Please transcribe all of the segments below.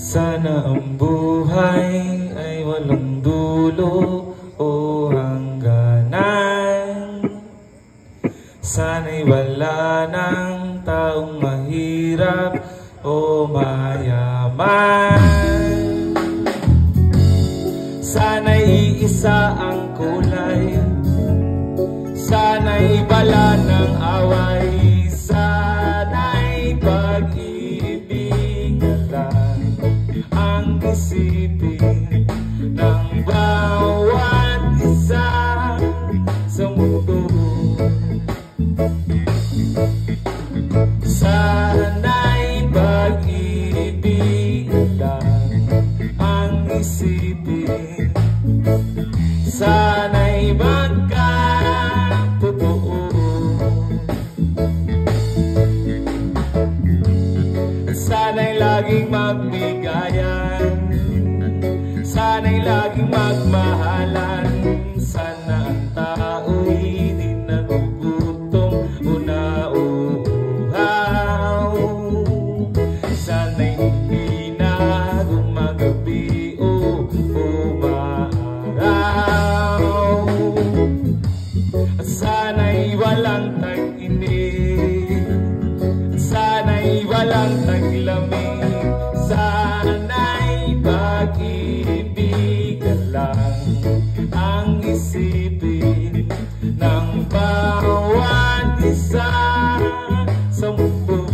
Sana ang buhay ay walang dulo o hangganan. Sana'y wala ng taong mahirap o mayaman. Sana'y iisa ang kulay, sana'y wala ng away, sana'y pag-ibig lang ang isipin ng bawat isa sa mundo. Sana'y pag-ibig lang ang isipin, sana'y magkatotoo. Sana'y laging magbigayan, sana'y laging magmahalan. Sana ang tao'y di nagugutom o nauuhaw. Sana'y hindi na gumagabi o umaaraw. Sana'y walang tag-init, sana'y walang taglamig, sana'y pag-ibig lang ang isipin ng bawat isa sa mundo.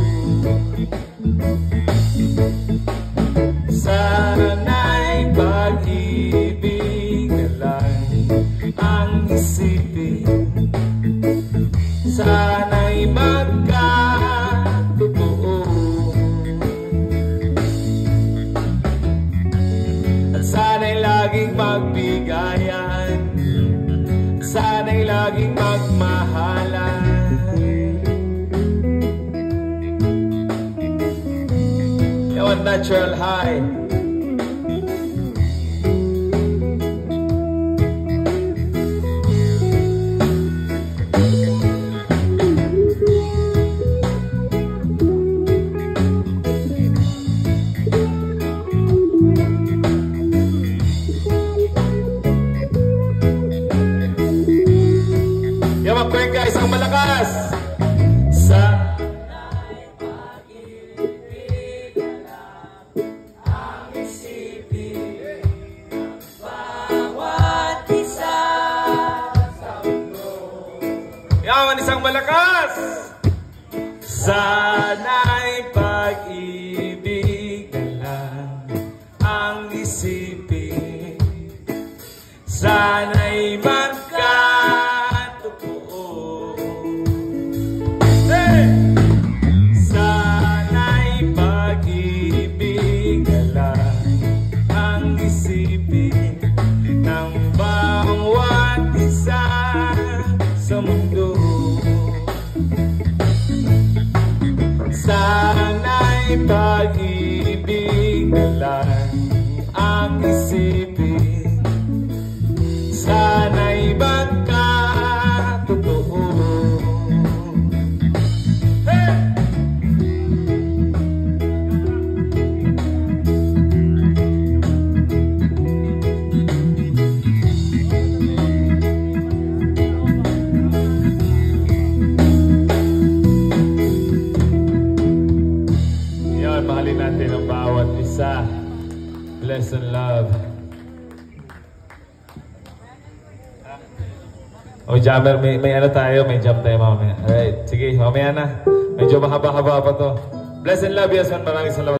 Sana'y pag-ibig lang ang isipin, sana'y magkatotoo. At sana'y laging magbigayan, sana'y laging magmahalan. Yawan natural high. Yaman po guys, ang malakas. Sana'y pag-ibig lang ang isipin ng bawat isa sa mundo. Yaman, isang malakas. Sana'y pag-ibig lang ang isipin, sana'y magkatotoo. Sana'y pag-ibig lang ang isipin ng bawat isa sa mundo. Sana'y pag-ibig lang ang isipin, sana'y magkatotoo. Yan, mahalin natin ang bawat isa. Bless and love. O jammer, may ano tayo, may jump tayo mamaya. Alright, sige, mamaya na. Medyo mahaba-haba pa to. Bless and love, yes man. Maraming salamat.